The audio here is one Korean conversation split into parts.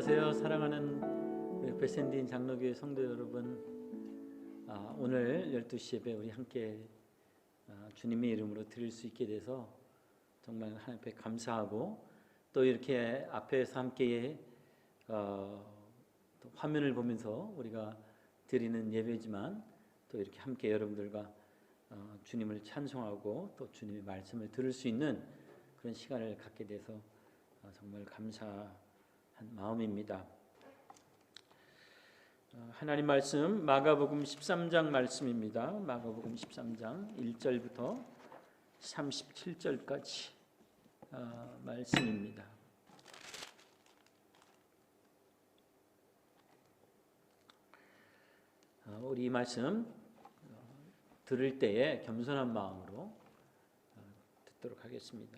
안녕하세요. 사랑하는 우리 베센딘 장로교회 성도 여러분, 오늘 12시 예배 우리 함께 주님의 이름으로 드릴 수 있게 돼서 정말 하나님 앞에 감사하고, 또 이렇게 앞에서 함께 또 화면을 보면서 우리가 드리는 예배지만 또 이렇게 함께 여러분들과 주님을 찬송하고 또 주님의 말씀을 들을 수 있는 그런 시간을 갖게 돼서 정말 감사한 마음입니다. 하나님 말씀 마가복음 13장 말씀입니다. 마가복음 13장 1절부터 37절까지 말씀입니다. 우리 이 말씀 들을 때에 겸손한 마음으로 듣도록 하겠습니다.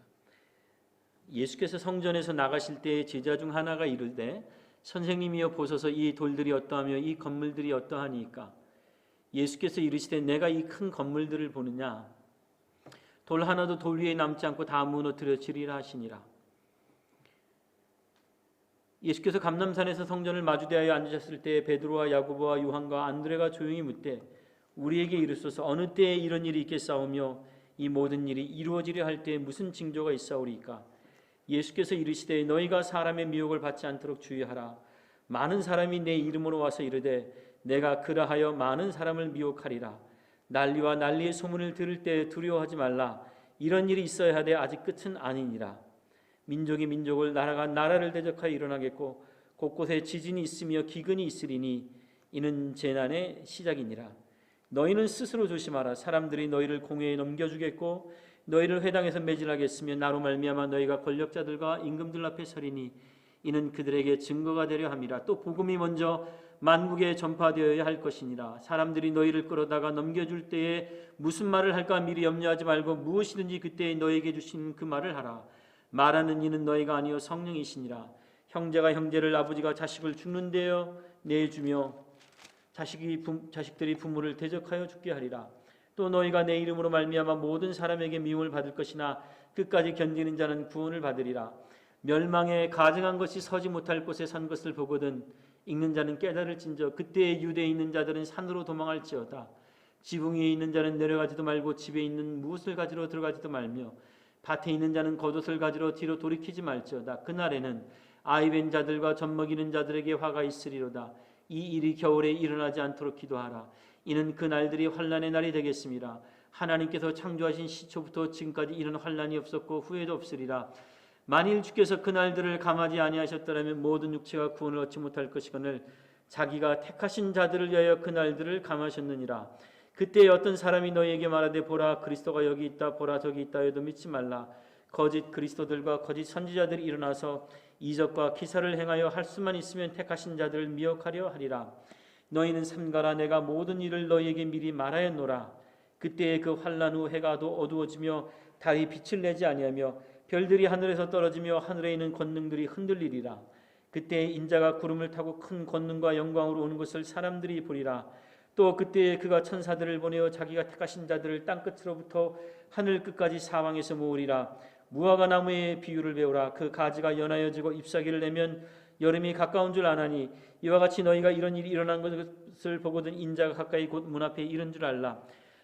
예수께서 성전에서 나가실 때에 제자 중 하나가 이르되 선생님이여 보소서 이 돌들이 어떠하며 이 건물들이 어떠하니까. 예수께서 이르시되 내가 이 큰 건물들을 보느냐. 돌 하나도 돌 위에 남지 않고 다 무너뜨려지리라 하시니라. 예수께서 감람산에서 성전을 마주대하여 앉으셨을 때에 베드로와 야고보와 요한과 안드레가 조용히 묻되 우리에게 이르소서 어느 때에 이런 일이 있겠사오며 이 모든 일이 이루어지려 할 때에 무슨 징조가 있사오리까. 예수께서 이르시되 너희가 사람의 미혹을 받지 않도록 주의하라. 많은 사람이 내 이름으로 와서 이르되 내가 그라하여 많은 사람을 미혹하리라. 난리와 난리의 소문을 들을 때 두려워하지 말라. 이런 일이 있어야 하되 아직 끝은 아니니라. 민족이 민족을 나라가 나라를 대적하여 일어나겠고 곳곳에 지진이 있으며 기근이 있으리니 이는 재난의 시작이니라. 너희는 스스로 조심하라. 사람들이 너희를 공회에 넘겨주겠고 너희를 회당에서 매질하겠으며 나로 말미암아 너희가 권력자들과 임금들 앞에 서리니 이는 그들에게 증거가 되려 함이라. 또 복음이 먼저 만국에 전파되어야 할 것이니라. 사람들이 너희를 끌어다가 넘겨줄 때에 무슨 말을 할까 미리 염려하지 말고 무엇이든지 그때에 너희에게 주신 그 말을 하라. 말하는 이는 너희가 아니요 성령이시니라. 형제가 형제를 아버지가 자식을 죽는 데여 내주며 자식들이 부모를 대적하여 죽게 하리라. 또 너희가 내 이름으로 말미암아 모든 사람에게 미움을 받을 것이나 끝까지 견디는 자는 구원을 받으리라. 멸망에 가증한 것이 서지 못할 곳에 선 것을 보거든 읽는 자는 깨달을진저 그때에 유대에 있는 자들은 산으로 도망할지어다. 지붕 위에 있는 자는 내려가지도 말고 집에 있는 무엇을 가지러 들어가지도 말며 밭에 있는 자는 겉옷을 가지러 뒤로 돌이키지 말지어다. 그날에는 아이 뵌 자들과 젖 먹이는 자들에게 화가 있으리로다. 이 일이 겨울에 일어나지 않도록 기도하라. 이는 그 날들이 환난의 날이 되겠습니다. 하나님께서 창조하신 시초부터 지금까지 이런 환난이 없었고 후에도 없으리라. 만일 주께서 그 날들을 감하지 아니하셨더라면 모든 육체가 구원을 얻지 못할 것이거늘 자기가 택하신 자들을 위하여 그 날들을 감하셨느니라. 그때 어떤 사람이 너희에게 말하되 보라 그리스도가 여기 있다 보라 저기 있다 해도 믿지 말라. 거짓 그리스도들과 거짓 선지자들이 일어나서 이적과 기사를 행하여 할 수만 있으면 택하신 자들을 미혹하려 하리라. 너희는 삼가라. 내가 모든 일을 너희에게 미리 말하였노라. 그때에 그 환난 후 해가 어두워지며 달이 빛을 내지 아니하며 별들이 하늘에서 떨어지며 하늘에 있는 권능들이 흔들리리라. 그때에 인자가 구름을 타고 큰 권능과 영광으로 오는 것을 사람들이 보리라. 또 그때에 그가 천사들을 보내어 자기가 택하신 자들을 땅끝으로부터 하늘 끝까지 사방에서 모으리라. 무화과 나무의 비유를 배우라. 그 가지가 연하여지고 잎사귀를 내면 여름이 가까운 줄 아나니 이와 같이 너희가 이런 일이 일어난 것을 보거든 인자가 가까이 곧 문 앞에 이른 줄 알라.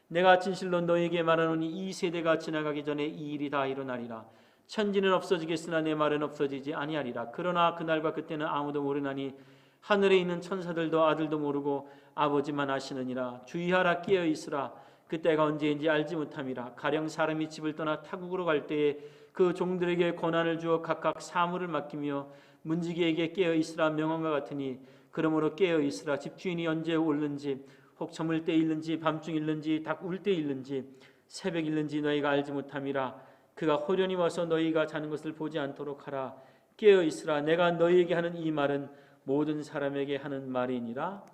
내가 진실로 너희에게 말하노니 이 세대가 지나가기 전에 이 일이 다 일어나리라. 천지는 없어지겠으나 내 말은 없어지지 아니하리라. 그러나 그날과 그때는 아무도 모르나니 하늘에 있는 천사들도 아들도 모르고 아버지만 아시느니라. 주의하라. 깨어 있으라. 그때가 언제인지 알지 못함이라. 가령 사람이 집을 떠나 타국으로 갈 때에 그 종들에게 권한을 주어 각각 사물을 맡기며 문지기에게 깨어 있으라 명함과 같으니 그러므로 깨어 있으라. 집주인이 언제 올는지 혹 저물 때 일는지 밤중 일는지 닭 울 때 일는지 새벽 일는지 너희가 알지 못함이라. 그가 호련히 와서 너희가 자는 것을 보지 않도록 하라. 깨어 있으라. 내가 너희에게 하는 이 말은 모든 사람에게 하는 말이니라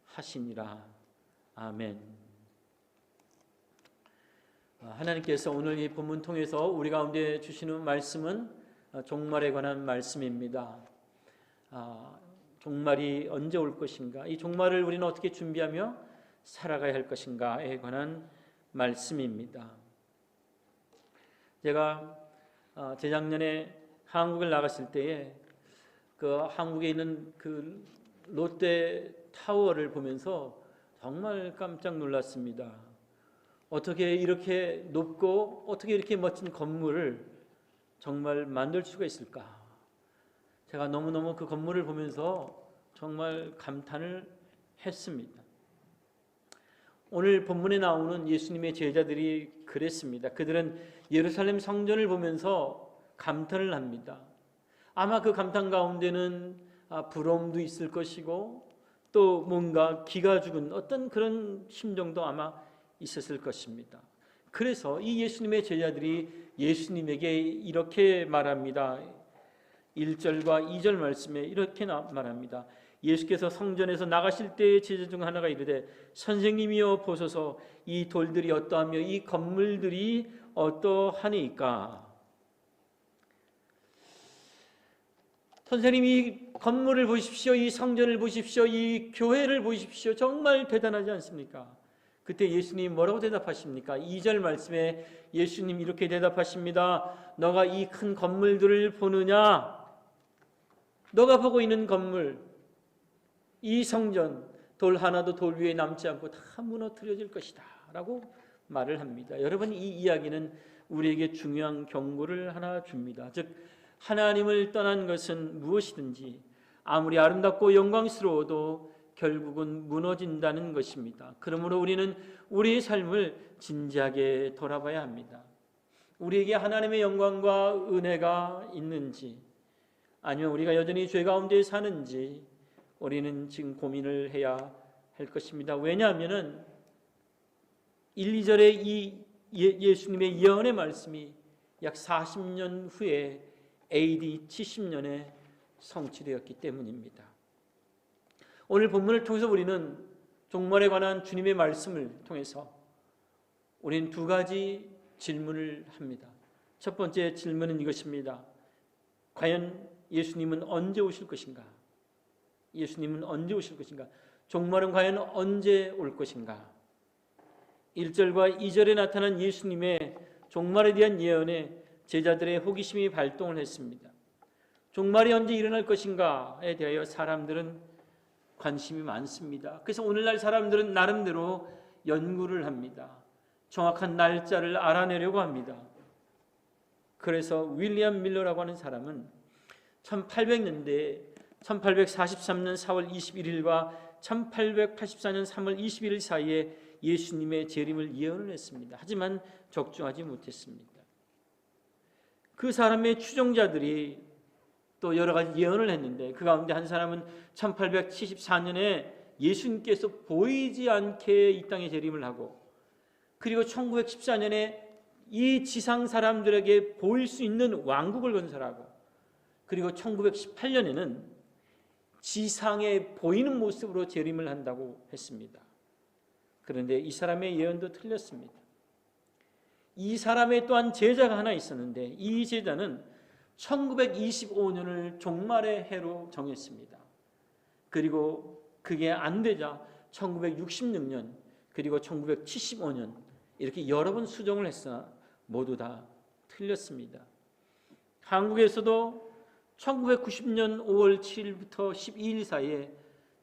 하시니라. 아멘. 하나님께서 오늘 이 본문 통해서 우리 가운데 주시는 말씀은 종말에 관한 말씀입니다. 종말이 언제 올 것인가, 이 종말을 우리는 어떻게 준비하며 살아가야 할 것인가에 관한 말씀입니다. 제가 재작년에 한국을 나갔을 때에 그 한국에 있는 그 롯데 타워를 보면서 정말 깜짝 놀랐습니다. 어떻게 이렇게 높고 어떻게 이렇게 멋진 건물을 정말 만들 수가 있을까? 제가 너무너무 그 건물을 보면서 정말 감탄을 했습니다. 오늘 본문에 나오는 예수님의 제자들이 그랬습니다. 그들은 예루살렘 성전을 보면서 감탄을 합니다. 아마 그 감탄 가운데는 부러움도 있을 것이고 또 뭔가 기가 죽은 어떤 그런 심정도 아마 있었을 것입니다. 그래서 이 예수님의 제자들이 예수님에게 이렇게 말합니다. 1절과 2절 말씀에 이렇게 말합니다. 예수께서 성전에서 나가실 때의 제자 중 하나가 이르되 선생님이여 보소서 이 돌들이 어떠하며 이 건물들이 어떠하니까. 선생님이 건물을 보십시오. 이 성전을 보십시오. 이 교회를 보십시오. 정말 대단하지 않습니까? 그때 예수님 뭐라고 대답하십니까? 2절 말씀에 예수님 이렇게 대답하십니다. 너가 이 큰 건물들을 보느냐? 너가 보고 있는 건물, 이 성전, 돌 하나도 돌 위에 남지 않고 다 무너뜨려질 것이다 라고 말을 합니다. 여러분, 이 이야기는 우리에게 중요한 경고를 하나 줍니다. 즉 하나님을 떠난 것은 무엇이든지 아무리 아름답고 영광스러워도 결국은 무너진다는 것입니다. 그러므로 우리는 우리의 삶을 진지하게 돌아봐야 합니다. 우리에게 하나님의 영광과 은혜가 있는지 아니면 우리가 여전히 죄 가운데 사는지 우리는 지금 고민을 해야 할 것입니다. 왜냐하면 1, 2절의 이 예수님의 예언의 말씀이 약 40년 후에 AD 70년에 성취되었기 때문입니다. 오늘 본문을 통해서 우리는 종말에 관한 주님의 말씀을 통해서 우리는 두 가지 질문을 합니다. 첫 번째 질문은 이것입니다. 과연 예수님은 언제 오실 것인가? 예수님은 언제 오실 것인가? 종말은 과연 언제 올 것인가? 1절과 2절에 나타난 예수님의 종말에 대한 예언에 제자들의 호기심이 발동을 했습니다. 종말이 언제 일어날 것인가에 대하여 사람들은 관심이 많습니다. 그래서 오늘날 사람들은 나름대로 연구를 합니다. 정확한 날짜를 알아내려고 합니다. 그래서 윌리엄 밀러라고 하는 사람은 1800년대에 1843년 4월 21일과 1884년 3월 21일 사이에 예수님의 재림을 예언을 했습니다. 하지만 적중하지 못했습니다. 그 사람의 추종자들이 또 여러 가지 예언을 했는데 그 가운데 한 사람은 1874년에 예수님께서 보이지 않게 이 땅에 재림을 하고 그리고 1914년에 이 지상 사람들에게 보일 수 있는 왕국을 건설하고 그리고 1918년에는 지상에 보이는 모습으로 재림을 한다고 했습니다. 그런데 이 사람의 예언도 틀렸습니다. 이 사람의 또한 제자가 하나 있었는데 이 제자는 1925년을 종말의 해로 정했습니다. 그리고 그게 안 되자 1966년 그리고 1975년 이렇게 여러 번 수정을 했으나 모두 다 틀렸습니다. 한국에서도 1990년 5월 7일부터 12일 사이에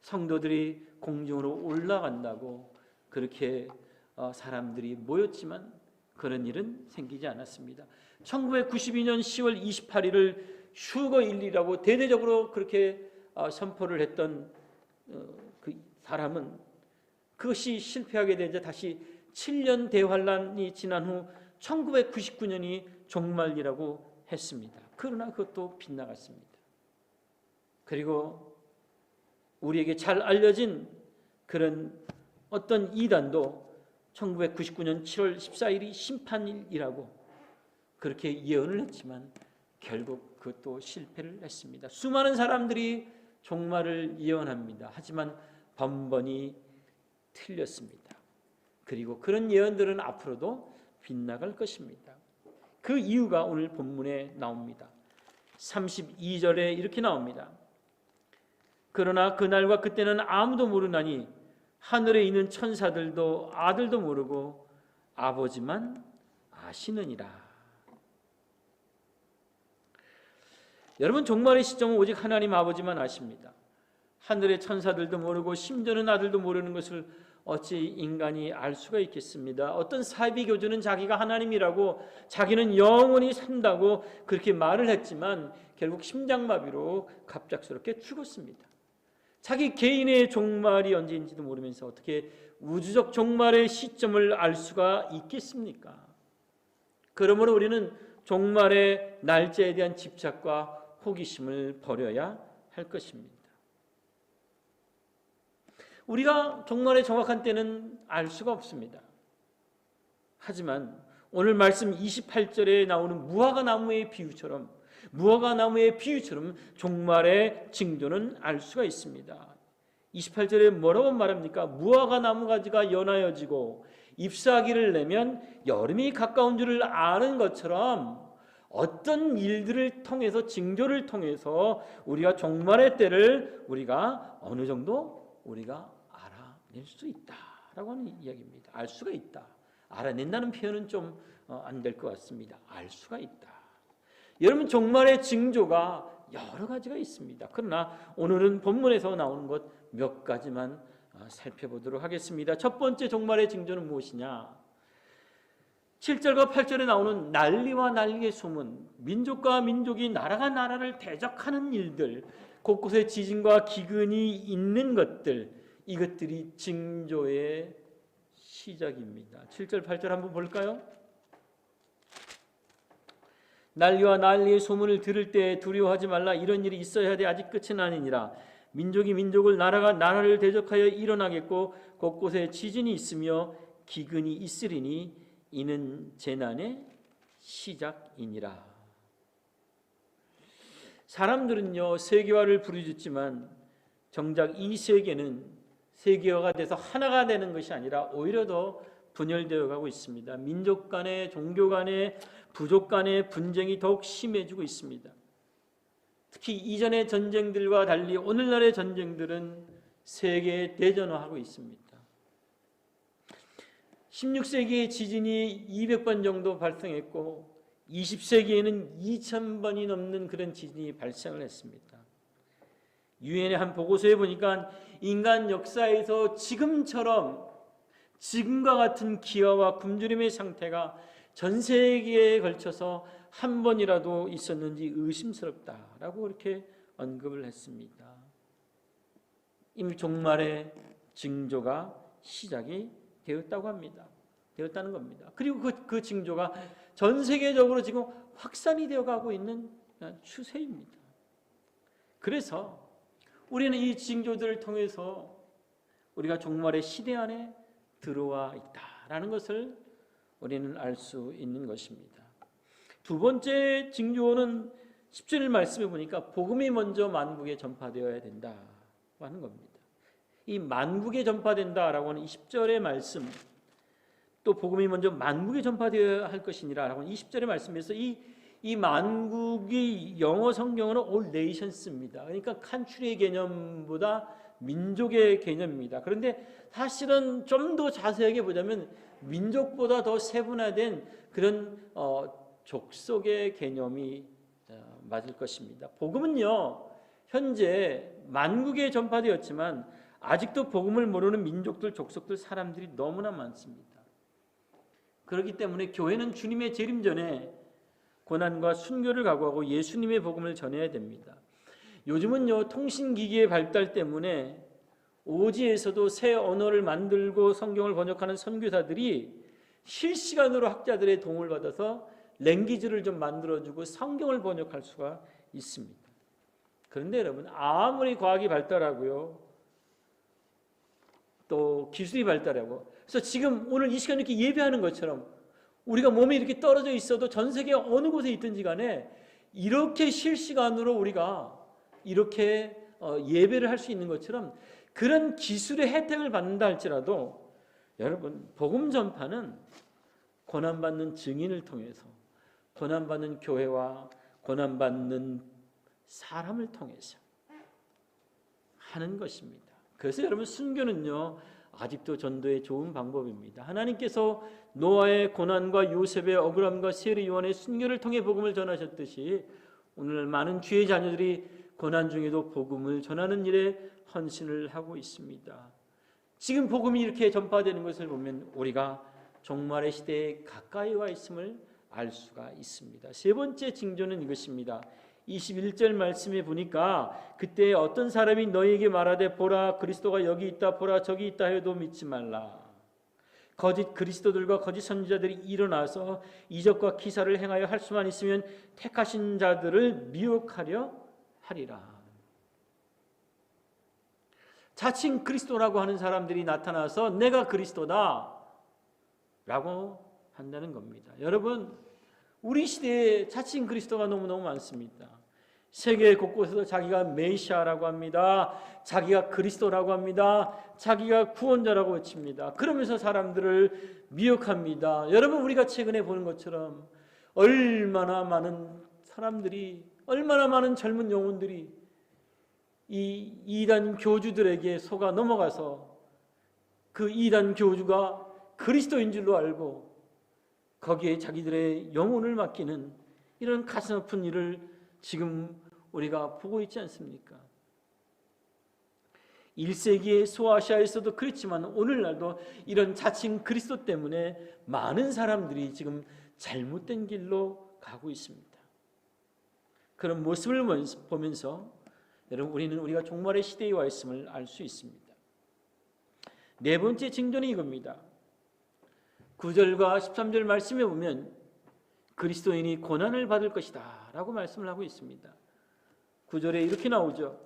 성도들이 공중으로 올라간다고 그렇게 사람들이 모였지만 그런 일은 생기지 않았습니다. 1992년 10월 28일을 휴거일이라고 대대적으로 그렇게 선포를 했던 그 사람은 그것이 실패하게 되자 다시 7년 대환란이 지난 후 1999년이 종말이라고 했습니다. 그러나 그것도 빗나갔습니다. 그리고 우리에게 잘 알려진 그런 어떤 이단도 1999년 7월 14일이 심판일이라고 그렇게 예언을 했지만 결국 그것도 실패를 했습니다. 수많은 사람들이 종말을 예언합니다. 하지만 번번이 틀렸습니다. 그리고 그런 예언들은 앞으로도 빗나갈 것입니다. 그 이유가 오늘 본문에 나옵니다. 32절에 이렇게 나옵니다. 그러나 그날과 그때는 아무도 모르나니 하늘에 있는 천사들도 아들도 모르고 아버지만 아시느니라. 여러분, 종말의 시점은 오직 하나님 아버지만 아십니다. 하늘의 천사들도 모르고 심지어는 아들도 모르는 것을 어찌 인간이 알 수가 있겠습니다. 어떤 사이비 교주는 자기가 하나님이라고, 자기는 영원히 산다고 그렇게 말을 했지만 결국 심장마비로 갑작스럽게 죽었습니다. 자기 개인의 종말이 언제인지도 모르면서 어떻게 우주적 종말의 시점을 알 수가 있겠습니까? 그러므로 우리는 종말의 날짜에 대한 집착과 호기심을 버려야 할 것입니다. 우리가 종말의 정확한 때는 알 수가 없습니다. 하지만 오늘 말씀 28절에 나오는 무화과나무의 비유처럼 종말의 징조는 알 수가 있습니다. 28절에 뭐라고 말합니까? 무화과나무 가지가 연하여지고 잎사귀를 내면 여름이 가까운 줄을 아는 것처럼 어떤 일들을 통해서, 징조를 통해서 우리가 종말의 때를 우리가 어느 정도 우리가 알아낼 수 있다라고 하는 이야기입니다. 알 수가 있다. 알아낸다는 표현은 좀 안 될 것 같습니다. 알 수가 있다. 여러분, 종말의 징조가 여러 가지가 있습니다. 그러나 오늘은 본문에서 나오는 것 몇 가지만 살펴보도록 하겠습니다. 첫 번째 종말의 징조는 무엇이냐? 7절과 8절에 나오는 난리와 난리의 소문, 민족과 민족이 나라가 나라를 대적하는 일들, 곳곳에 지진과 기근이 있는 것들, 이것들이 징조의 시작입니다. 7절 8절 한번 볼까요? 난리와 난리의 소문을 들을 때 두려워하지 말라. 이런 일이 있어야 하되 아직 끝은 아니니라. 민족이 민족을, 나라가 나라를 대적하여 일어나겠고 곳곳에 지진이 있으며 기근이 있으리니 이는 재난의 시작이니라. 사람들은요, 세계화를 부르짖지만 정작 이 세계는 세계화가 돼서 하나가 되는 것이 아니라 오히려 더 분열되어 가고 있습니다. 민족 간의, 종교 간의, 부족 간의 분쟁이 더욱 심해지고 있습니다. 특히 이전의 전쟁들과 달리 오늘날의 전쟁들은 세계 대전화하고 있습니다. 16세기에 지진이 200번 정도 발생했고 20세기에는 2000번이 넘는 그런 지진이 발생을 했습니다. 유엔의 한 보고서에 보니까 인간 역사에서 지금과 같은 기아와 굶주림의 상태가 전 세계에 걸쳐서 한 번이라도 있었는지 의심스럽다라고 그렇게 언급을 했습니다. 이미 종말의 징조가 시작이 되었다고 합니다. 되었다는 겁니다. 그리고 그 징조가 전 세계적으로 지금 확산이 되어가고 있는 추세입니다. 그래서 우리는 이 징조들을 통해서 우리가 종말의 시대 안에 들어와 있다라는 것을 우리는 알 수 있는 것입니다. 두 번째 징조는 10절 말씀에 보니까 복음이 먼저 만국에 전파되어야 된다고 하는 겁니다. 이 만국에 전파된다라고 하는 10절의 말씀, 또 복음이 먼저 만국에 전파되어야 할 것이니라라고 하는 20절의 말씀에서 이 만국이 영어 성경으로 all nations입니다. 그러니까 country의 개념보다 민족의 개념입니다. 그런데 사실은 좀 더 자세하게 보자면 민족보다 더 세분화된 그런 족속의 개념이 맞을 것입니다. 복음은요, 현재 만국에 전파되었지만 아직도 복음을 모르는 민족들, 족속들, 사람들이 너무나 많습니다. 그렇기 때문에 교회는 주님의 재림 전에 고난과 순교를 각오하고 예수님의 복음을 전해야 됩니다. 요즘은요, 통신기기의 발달 때문에 오지에서도 새 언어를 만들고 성경을 번역하는 선교사들이 실시간으로 학자들의 도움을 받아서 랭귀지를 좀 만들어주고 성경을 번역할 수가 있습니다. 그런데 여러분, 아무리 과학이 발달하고요, 또 기술이 발달하고, 그래서 지금 오늘 이 시간 이렇게 예배하는 것처럼 우리가 몸이 이렇게 떨어져 있어도 전 세계 어느 곳에 있든지 간에 이렇게 실시간으로 우리가 이렇게 예배를 할 수 있는 것처럼 그런 기술의 혜택을 받는다 할지라도 여러분, 복음 전파는 고난받는 증인을 통해서, 고난받는 교회와 고난받는 사람을 통해서 하는 것입니다. 그래서 여러분, 순교는요, 아직도 전도의 좋은 방법입니다. 하나님께서 노아의 고난과 요셉의 억울함과 세례 요한의 순교를 통해 복음을 전하셨듯이 오늘날 많은 주의 자녀들이 고난 중에도 복음을 전하는 일에 헌신을 하고 있습니다. 지금 복음이 이렇게 전파되는 것을 보면 우리가 종말의 시대에 가까이 와 있음을 알 수가 있습니다. 세 번째 징조는 이것입니다. 21절 말씀에 보니까 그때 어떤 사람이 너희에게 말하되 보라 그리스도가 여기 있다 보라 저기 있다 해도 믿지 말라. 거짓 그리스도들과 거짓 선지자들이 일어나서 이적과 기사를 행하여 할 수만 있으면 택하신 자들을 미혹하려 하리라. 자칭 그리스도라고 하는 사람들이 나타나서 내가 그리스도다 라고 한다는 겁니다. 여러분, 우리 시대에 자칭 그리스도가 너무너무 많습니다. 세계 곳곳에서 자기가 메시아라고 합니다. 자기가 그리스도라고 합니다. 자기가 구원자라고 외칩니다. 그러면서 사람들을 미혹합니다. 여러분, 우리가 최근에 보는 것처럼 얼마나 많은 사람들이, 얼마나 많은 젊은 영혼들이 이 이단 교주들에게 속아 넘어가서 그 이단 교주가 그리스도인 줄로 알고 거기에 자기들의 영혼을 맡기는 이런 가슴 아픈 일을 지금 우리가 보고 있지 않습니까? 1세기의 소아시아에서도 그렇지만 오늘날도 이런 자칭 그리스도 때문에 많은 사람들이 지금 잘못된 길로 가고 있습니다. 그런 모습을 보면서 여러분, 우리는 우리가 종말의 시대에 와 있음을 알 수 있습니다. 네 번째 징조는 이겁니다. 9절과 13절 말씀에 보면 그리스도인이 고난을 받을 것이다 라고 말씀을 하고 있습니다. 9절에 이렇게 나오죠.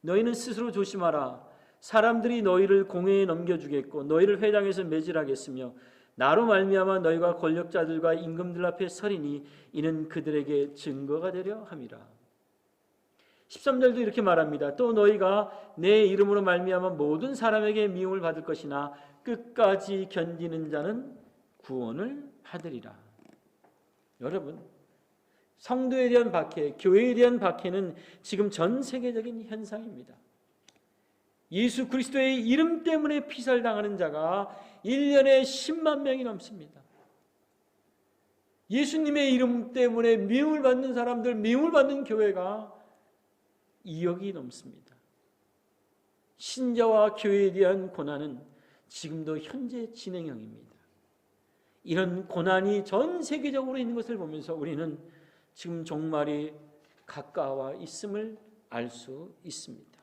너희는 스스로 조심하라. 사람들이 너희를 공회에 넘겨주겠고 너희를 회당에서 매질하겠으며 나로 말미암아 너희가 권력자들과 임금들 앞에 서리니 이는 그들에게 증거가 되려 함이라. 13절도 이렇게 말합니다. 또 너희가 내 이름으로 말미암아 모든 사람에게 미움을 받을 것이나 끝까지 견디는 자는 구원을 받으리라. 여러분, 성도에 대한 박해, 교회에 대한 박해는 지금 전 세계적인 현상입니다. 예수 그리스도의 이름 때문에 피살당하는 자가 1년에 10만 명이 넘습니다. 예수님의 이름 때문에 미움을 받는 사람들, 미움을 받는 교회가 2억이 넘습니다. 신자와 교회에 대한 고난은 지금도 현재 진행형입니다. 이런 고난이 전 세계적으로 있는 것을 보면서 우리는 지금 종말이 가까워 있음을 알 수 있습니다.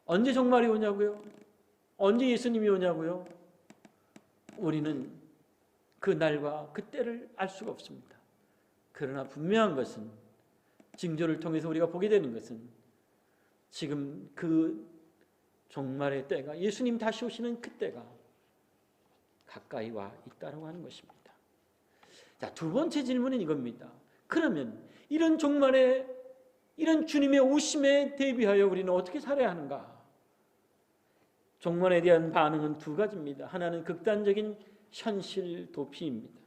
언제 종말이 오냐고요? 언제 예수님이 오냐고요? 우리는 그 날과 그 때를 알 수가 없습니다. 그러나 분명한 것은 징조를 통해서 우리가 보게 되는 것은 지금 그 종말의 때가, 예수님 다시 오시는 그 때가 가까이 와 있다고 하는 것입니다. 자, 두 번째 질문은 이겁니다. 그러면 이런 종말에, 이런 주님의 오심에 대비하여 우리는 어떻게 살아야 하는가? 종말에 대한 반응은 두 가지입니다. 하나는 극단적인 현실 도피입니다.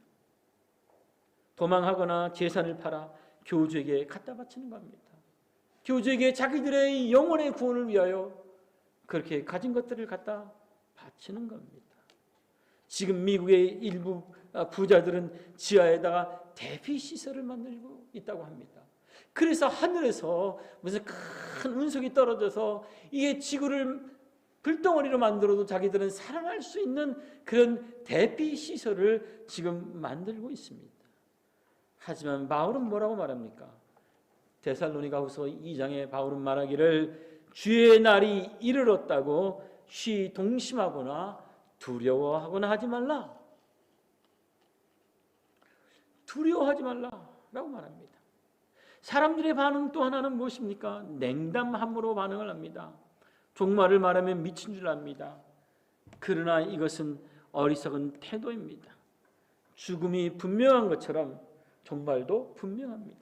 도망하거나 재산을 팔아 교주에게 갖다 바치는 겁니다. 교주에게 자기들의 영혼의 구원을 위하여 그렇게 가진 것들을 갖다 바치는 겁니다. 지금 미국의 일부 부자들은 지하에다가 대피 시설을 만들고 있다고 합니다. 그래서 하늘에서 무슨 큰 운석이 떨어져서 이게 지구를 불덩어리로 만들어도 자기들은 살아날 수 있는 그런 대피 시설을 지금 만들고 있습니다. 하지만 바울은 뭐라고 말합니까? 데살로니가후서 2장에 바울은 말하기를 주의 날이 이르렀다고 동심하거나 두려워하거나 하지 말라. 두려워하지 말라라고 말합니다. 사람들의 반응 또 하나는 무엇입니까? 냉담함으로 반응을 합니다. 종말을 말하면 미친 줄 압니다. 그러나 이것은 어리석은 태도입니다. 죽음이 분명한 것처럼 종말도 분명합니다.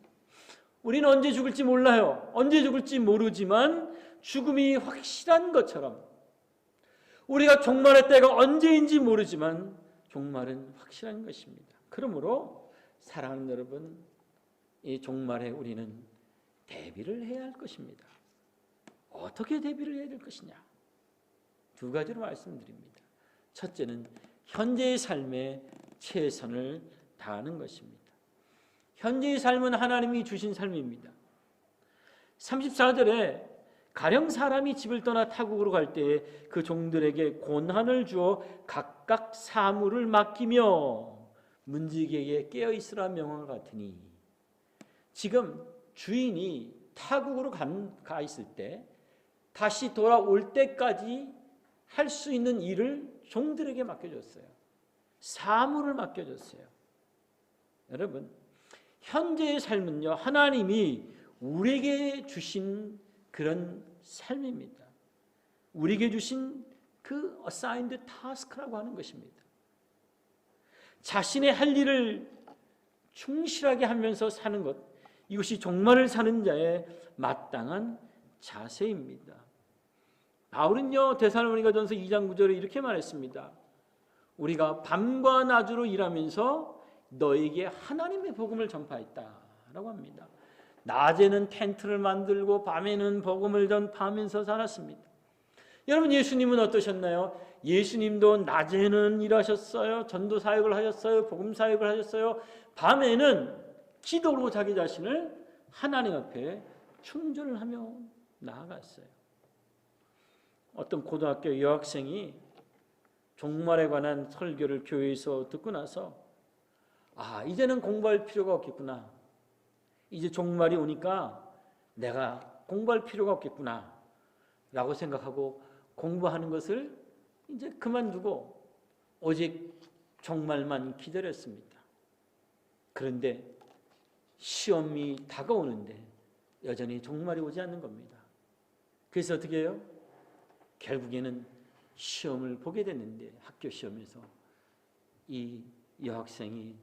우리는 언제 죽을지 몰라요. 언제 죽을지 모르지만 죽음이 확실한 것처럼 우리가 종말의 때가 언제인지 모르지만 종말은 확실한 것입니다. 그러므로 사랑하는 여러분, 이 종말에 우리는 대비를 해야 할 것입니다. 어떻게 대비를 해야 될 것이냐? 두 가지로 말씀드립니다. 첫째는 현재의 삶에 최선을 다하는 것입니다. 현재의 삶은 하나님이 주신 삶입니다. 34절에 가령 사람이 집을 떠나 타국으로 갈 때에 그 종들에게 권한을 주어 각각 사물을 맡기며 문지기에게 깨어있으라 명함을 같으니, 지금 주인이 타국으로 가 있을 때 다시 돌아올 때까지 할 수 있는 일을 종들에게 맡겨줬어요. 사물을 맡겨줬어요. 여러분, 현재의 삶은요, 하나님이 우리에게 주신 그런 삶입니다. 우리에게 주신 그 assigned task라고 하는 것입니다. 자신의 할 일을 충실하게 하면서 사는 것, 이것이 종말을 사는 자의 마땅한 자세입니다. 바울은요, 데살로니가전서 2장 9절에 이렇게 말했습니다. 우리가 밤과 낮으로 일하면서 너에게 하나님의 복음을 전파했다라고 합니다. 낮에는 텐트를 만들고 밤에는 복음을 전파하면서 살았습니다. 여러분, 예수님은 어떠셨나요? 예수님도 낮에는 일하셨어요. 전도 사역을 하셨어요. 복음 사역을 하셨어요. 밤에는 기도로 자기 자신을 하나님 앞에 충전을 하며 나아갔어요. 어떤 고등학교 여학생이 종말에 관한 설교를 교회에서 듣고 나서 이제는 공부할 필요가 없겠구나. 이제 종말이 오니까 내가 공부할 필요가 없겠구나 라고 생각하고 공부하는 것을 이제 그만두고 오직 종말만 기다렸습니다. 그런데 시험이 다가오는데 여전히 종말이 오지 않는 겁니다. 그래서 어떻게 해요? 결국에는 시험을 보게 됐는데 학교 시험에서 이 여학생이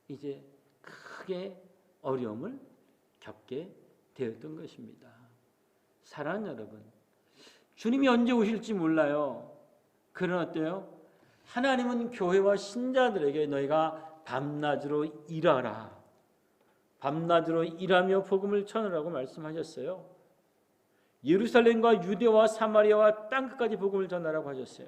이제 크게 어려움을 겪게 되었던 것입니다. 사랑하는 여러분, 주님이 언제 오실지 몰라요. 그러나 어때요? 하나님은 교회와 신자들에게 너희가 밤낮으로 일하라, 밤낮으로 일하며 복음을 전하라고 말씀하셨어요. 예루살렘과 유대와 사마리아와 땅끝까지 복음을 전하라고 하셨어요.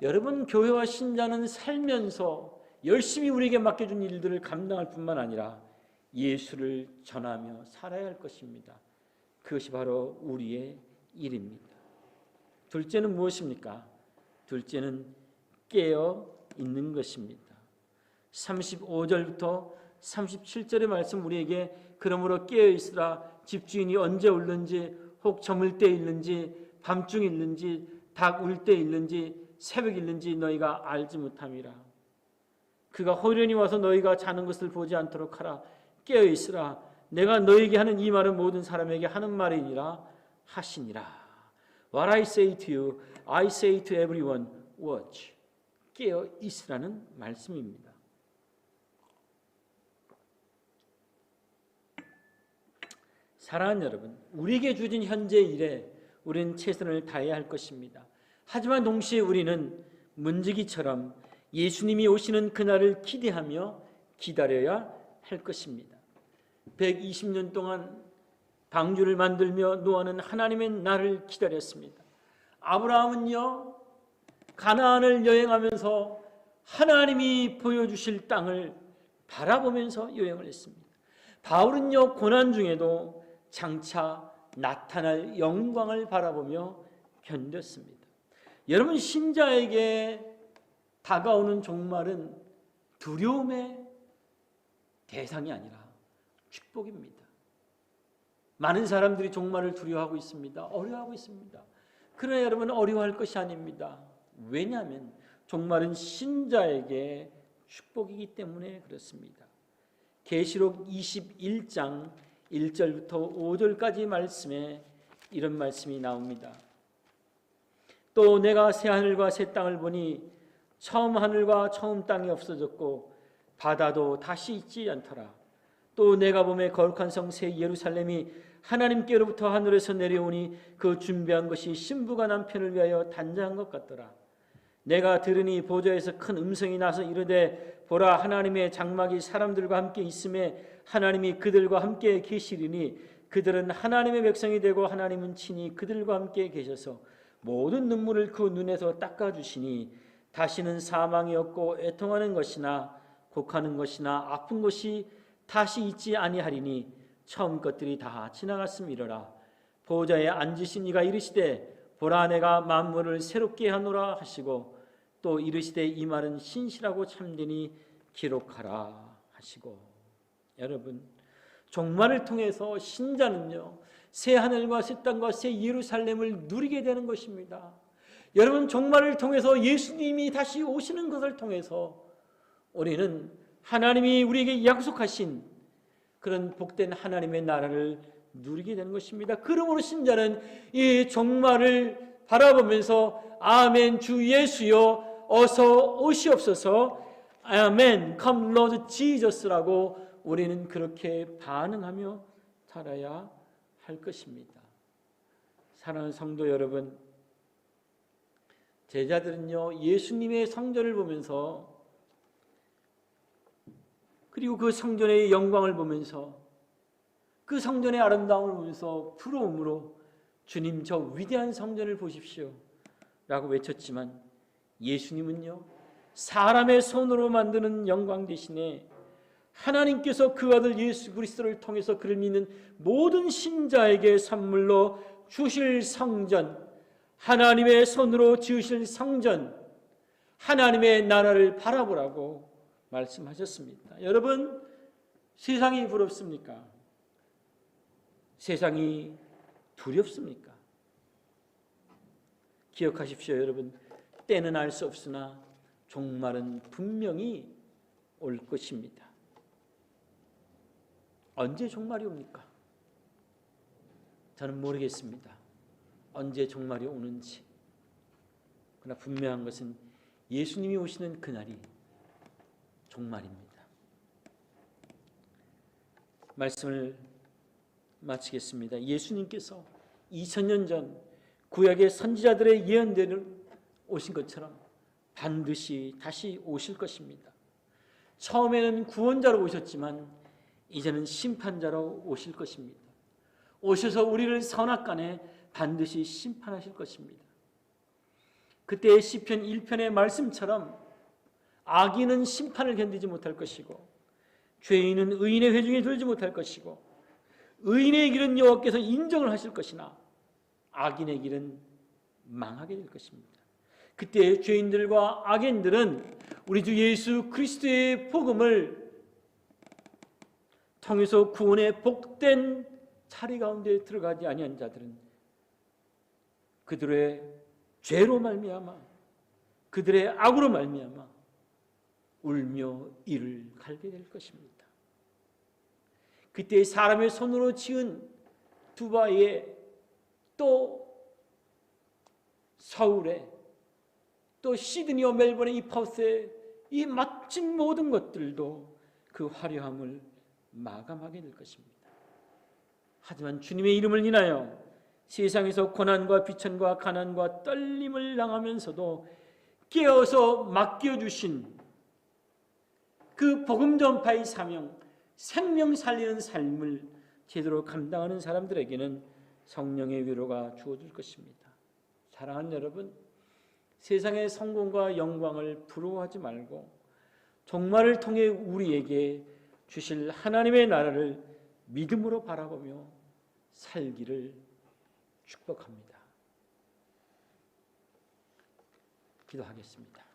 여러분, 교회와 신자는 살면서 열심히 우리에게 맡겨준 일들을 감당할 뿐만 아니라 예수를 전하며 살아야 할 것입니다. 그것이 바로 우리의 일입니다. 둘째는 무엇입니까? 둘째는 깨어 있는 것입니다. 35절부터 37절의 말씀, 우리에게 그러므로 깨어 있으라. 집주인이 언제 올는지, 혹 저물 때 있는지, 밤중 있는지, 닭 울 때 있는지, 새벽 있는지 너희가 알지 못함이라. 그가 호련히 와서 너희가 자는 것을 보지 않도록 하라. 깨어 있으라. 내가 너희에게 하는 이 말은 모든 사람에게 하는 말이니라 하시니라. What I say to you, I say to everyone, watch. 깨어 있으라는 말씀입니다. 사랑하는 여러분, 우리에게 주어진 현재 일에 우리는 최선을 다해야 할 것입니다. 하지만 동시에 우리는 문지기처럼 예수님이 오시는 그날을 기대하며 기다려야 할 것입니다. 120년 동안 방주를 만들며 노아는 하나님의 날을 기다렸습니다. 아브라함은요, 가나안을 여행하면서 하나님이 보여주실 땅을 바라보면서 여행을 했습니다. 바울은요, 고난 중에도 장차 나타날 영광을 바라보며 견뎠습니다. 여러분, 신자에게 다가오는 종말은 두려움의 대상이 아니라 축복입니다. 많은 사람들이 종말을 두려워하고 있습니다. 어려워하고 있습니다. 그러나 여러분, 어려워할 것이 아닙니다. 왜냐하면 종말은 신자에게 축복이기 때문에 그렇습니다. 계시록 21장 1절부터 5절까지 말씀에 이런 말씀이 나옵니다. 또 내가 새 하늘과 새 땅을 보니 처음 하늘과 처음 땅이 없어졌고 바다도 다시 있지 않더라. 또 내가 보매 거룩한 성 새 예루살렘이 하나님께로부터 하늘에서 내려오니 그 준비한 것이 신부가 남편을 위하여 단장한 것 같더라. 내가 들으니 보좌에서 큰 음성이 나서 이르되 보라, 하나님의 장막이 사람들과 함께 있음에 하나님이 그들과 함께 계시리니 그들은 하나님의 백성이 되고 하나님은 친히 그들과 함께 계셔서 모든 눈물을 그 눈에서 닦아주시니 다시는 사망이 없고 애통하는 것이나 곡하는 것이나 아픈 것이 다시 있지 아니하리니 처음 것들이 다 지나갔음이로라. 보좌에 앉으신 이가 이르시되 보라 내가 만물을 새롭게 하노라 하시고 또 이르시되 이 말은 신실하고 참되니 기록하라 하시고. 여러분, 종말을 통해서 신자는요 새 하늘과 새 땅과 새 예루살렘을 누리게 되는 것입니다. 여러분, 종말을 통해서 예수님이 다시 오시는 것을 통해서 우리는 하나님이 우리에게 약속하신 그런 복된 하나님의 나라를 누리게 되는 것입니다. 그러므로 신자는 이 종말을 바라보면서 아멘 주 예수여 어서 오시옵소서, 아멘 come Lord Jesus라고 우리는 그렇게 반응하며 살아야 할 것입니다. 사랑하는 성도 여러분, 제자들은요 예수님의 성전을 보면서 그리고 그 성전의 영광을 보면서 그 성전의 아름다움을 보면서 부러움으로 주님 저 위대한 성전을 보십시오 라고 외쳤지만, 예수님은요 사람의 손으로 만드는 영광 대신에 하나님께서 그 아들 예수 그리스도를 통해서 그를 믿는 모든 신자에게 선물로 주실 성전, 하나님의 손으로 지으실 성전, 하나님의 나라를 바라보라고 말씀하셨습니다. 여러분, 세상이 부럽습니까? 세상이 두렵습니까? 기억하십시오, 여러분. 때는 알 수 없으나 종말은 분명히 올 것입니다. 언제 종말이 옵니까? 저는 모르겠습니다. 언제 종말이 오는지. 그러나 분명한 것은 예수님이 오시는 그날이 종말입니다. 말씀을 마치겠습니다. 예수님께서 2000년 전 구약의 선지자들의 예언대로 오신 것처럼 반드시 다시 오실 것입니다. 처음에는 구원자로 오셨지만 이제는 심판자로 오실 것입니다. 오셔서 우리를 선악간에 반드시 심판하실 것입니다. 그때의 시편 1편의 말씀처럼 악인은 심판을 견디지 못할 것이고 죄인은 의인의 회중에 들지 못할 것이고 의인의 길은 여호와께서 인정을 하실 것이나 악인의 길은 망하게 될 것입니다. 그때 죄인들과 악인들은 우리 주 예수 그리스도의 복음을 통해서 구원의 복된 자리 가운데 들어가지 아니한 자들은 그들의 죄로 말미암아 그들의 악으로 말미암아 울며 이를 갈게 될 것입니다. 그때 사람의 손으로 지은 두바이에 또 서울에 또 시드니와 멜번의 이 퍼스의 이 멋진 모든 것들도 그 화려함을 마감하게 될 것입니다. 하지만 주님의 이름을 인하여 세상에서 고난과 비천과 가난과 떨림을 당하면서도 깨어서 맡겨주신 그 복음 전파의 사명, 생명 살리는 삶을 제대로 감당하는 사람들에게는 성령의 위로가 주어질 것입니다. 사랑하는 여러분, 세상의 성공과 영광을 부러워하지 말고 종말을 통해 우리에게 주실 하나님의 나라를 믿음으로 바라보며 살기를 축복합니다. 기도하겠습니다.